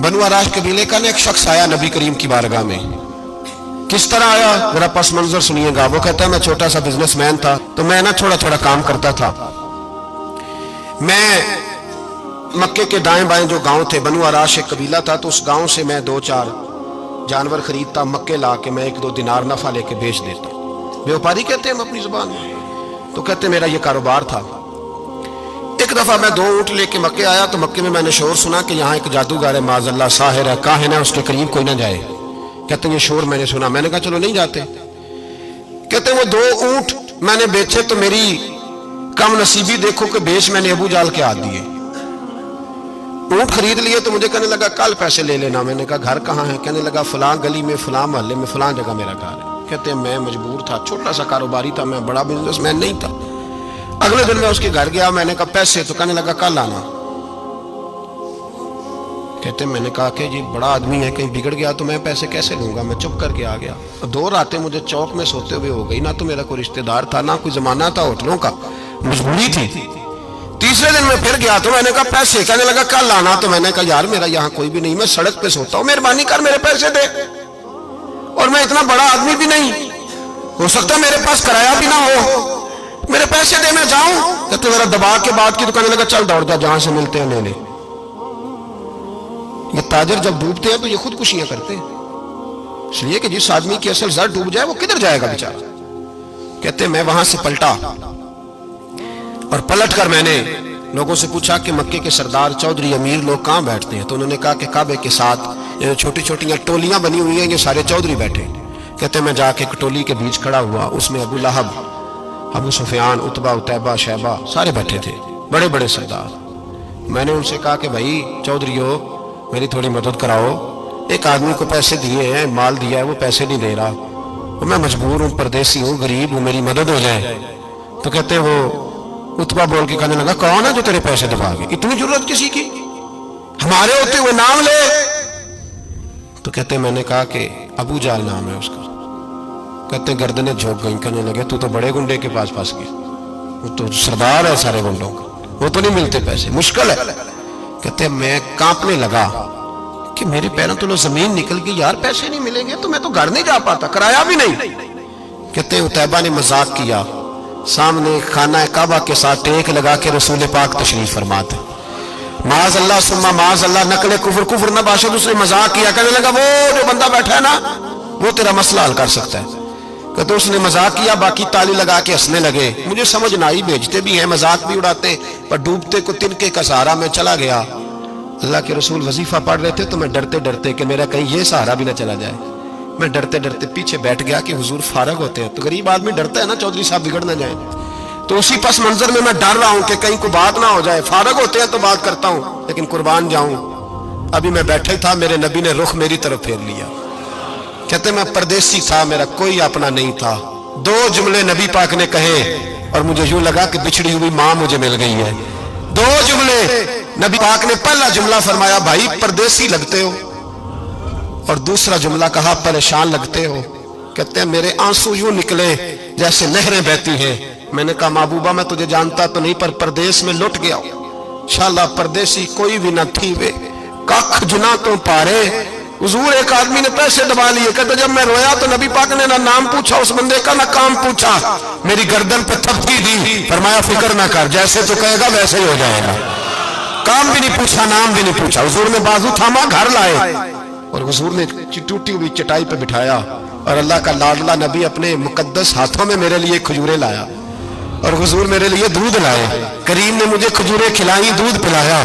बनु आराश कबीले का एक शख्स आया नबी करीम की बारगाह में। किस तरह आया जरा पस मंजर सुनिएगा। वो कहता है मैं छोटा सा बिजनेसमैन था, तो मैं ना थोड़ा थोड़ा काम करता था। मैं मक्के के दाएं बाएं जो गांव थे, बनु आराश एक कबीला था, तो उस गांव से मैं 2-4 जानवर खरीदता, मक्के ला के मैं 1-2 दिनार नफा लेके बेच देता। व्यापारी कहते हैं हम अपनी जुबान में, तो कहते मेरा ये कारोबार था। एक दफा मैं 2 ऊंट लेके मक्के आया, तो मक्के में मैंने शोर सुना कि यहाँ एक जादूगर है, माज़अल्लाह साहिर है, काहिन है, उसके करीब कोई ना जाए। कहते ये शोर मैंने सुना। मैंने कहा चलो नहीं जाते। कहते वो 2 ऊंट मैंने बेचे तो मेरी कम नसीबी देखो कि बेच मैंने अबू जाल के हाथ दिए। ऊंट खरीद लिए तो मुझे कहने लगा कल पैसे ले लेना। मैंने कहा घर कहाँ है? कहने लगा फलां गली में, फलां मोहल्ले में, फलां जगह मेरा घर है। कहते मैं मजबूर था, छोटा सा कारोबारी था, मैं बड़ा बिजनेसमैन नहीं था। अगले दिन मैं उसके घर गया, मैंने कहा पैसे, तो कहने लगा कल आना। कहते मैंने कहा कि जी बड़ा आदमी है, कहीं बिगड़ गया तो मैं पैसे कैसे लूंगा। मैं चुप करके आ गया। 2 रातें मुझे चौक में सोते हुए हो गई। ना तो मेरा कोई रिश्तेदार था, ना कोई जमाना था होटलों का, मजबूरी थी। तीसरे दिन मैं फिर गया तो मैंने कहा पैसे, कहने लगा कल आना। तो मैंने कहा यार मेरा यहाँ कोई भी नहीं, मैं सड़क पे सोता हूँ, मेहरबानी कर मेरे पैसे दे, और मैं इतना बड़ा आदमी भी नहीं, हो सकता मेरे पास किराया भी ना हो, मेरे पैसे दे मैं जाऊं। कहते मेरा दबा के बात की। तो कहने लगा चल दौड़ जा, जहां से मिलते हैं ले ले। ये ताजर जब डूबते हैं तो ये खुदकुशियां करते हैं, इसलिए कि जिस आदमी की असल जर डूब जाए वो किधर जाएगा बेचारा। कहते मैं वहां से पलटा, और पलट कर मैंने लोगों से पूछा कि मक्के के सरदार चौधरी अमीर लोग कहाँ बैठते हैं। तो उन्होंने कहा कि काबे के साथ छोटी छोटी टोलियां बनी हुई हैं, ये सारे चौधरी बैठे। कहते मैं जाके एक टोली के बीच खड़ा हुआ, उसमें अबू लहब, अबू सुफियान, उतबा, उतैबा, शैबा सारे बैठे थे, बड़े बड़े सरदार। मैंने उनसे कहा कि भाई चौधरीओ मेरी थोड़ी मदद कराओ, एक आदमी को पैसे दिए हैं, माल दिया है, वो पैसे नहीं दे रहा, और मैं मजबूर हूँ, परदेसी हूँ, गरीब हूँ, मेरी मदद हो जाए। तो कहते वो उतबा बोल के कहने लगा कौन है जो तेरे पैसे दबागे, इतनी जरूरत किसी की, हमारे होते हुए नाम ले। तो कहते मैंने कहा कि अबू जाल नाम है उसका। कहते गर्दनें झोंक गई। कहने लगे तू तो बड़े गुंडे के पास फंस गया, वो तो सरदार है सारे गुंडों का, वो तो नहीं मिलते पैसे, मुश्किल है। कहते मैं कांपने लगा कि मेरे पैरों तो जमीन निकल गई, यार पैसे नहीं मिलेंगे तो मैं तो घर नहीं जा पाता, किराया भी नहीं। कहते उतैबा ने मजाक किया, सामने खाना काबा के साथ टेक लगा के रसूल पाक तशरीफ फरमाते, माज अल्लाह सुम्मा माज अल्लाह, नकले कुफर कुफर न बाशद। उसने मजाक किया, कहने लगा वो जो बंदा बैठा है ना वो तेरा मसला हल कर सकता है। कहते उसने मजाक किया, बाकी ताली लगा के हंसने लगे। मुझे समझ ना आई, भेजते भी हैं, मजाक भी उड़ाते, पर डूबते को तिनके का सहारा में चला गया। अल्लाह के रसूल वजीफा पढ़ रहे थे, तो मैं डरते डरते कि मेरा कहीं ये सहारा भी ना चला जाए, मैं डरते डरते पीछे बैठ गया कि हुजूर फारग होते हैं। तो गरीब आदमी डरता है ना, चौधरी साहब बिगड़ ना जाए। तो उसी पस मंजर में मैं डर रहा हूं कि कहीं कोई बात ना हो जाए, फारग होते हैं तो बात करता हूं, लेकिन कुर्बान जाऊं। अभी मैं बैठे था, मेरे नबी ने रुख मेरी तरफ फेर लिया। कहते मैं परदेसी था, मेरा कोई अपना नहीं था। 2 जुमले नबी पाक ने कहे और मुझे यूं लगा कि बिछड़ी हुई मां मुझे मिल गई है। 2 जुमले नबी पाक ने, पहला जुमला फरमाया भाई परदेसी लगते हो, और दूसरा जुमला कहा परेशान लगते हो। कहते हैं मेरे आंसू यूं निकले जैसे नहरें बहती हैं। मैंने कहा महबूबा मैं तुझे जानता तो नहीं, पर परदेश में लुट गया शाला, परदेसी कोई भी न थी वे, कख जुना तो पारे। हुजूर एक आदमी ने पैसे दबा लिए। कहते जब मैं रोया तो नबी पाक ने ना नाम पूछा उस बंदे का, ना काम पूछा, मेरी गर्दन पे थपकी दी, फरमाया फिक्र ना कर, जैसे तो कहेगा वैसे ही हो जाएगा। काम भी नहीं पूछा, नाम भी नहीं पूछा। हुजूर ने बाजू थामा, घर लाए, और हुजूर ने टूटी हुई चटाई पे बिठाया, और अल्लाह का लाडला नबी अपने मुकद्दस हाथों में मेरे लिए खजूरें लाया, और हुजूर मेरे लिए दूध लाए। करीम ने मुझे खजूरें खिलाई, दूध पिलाया।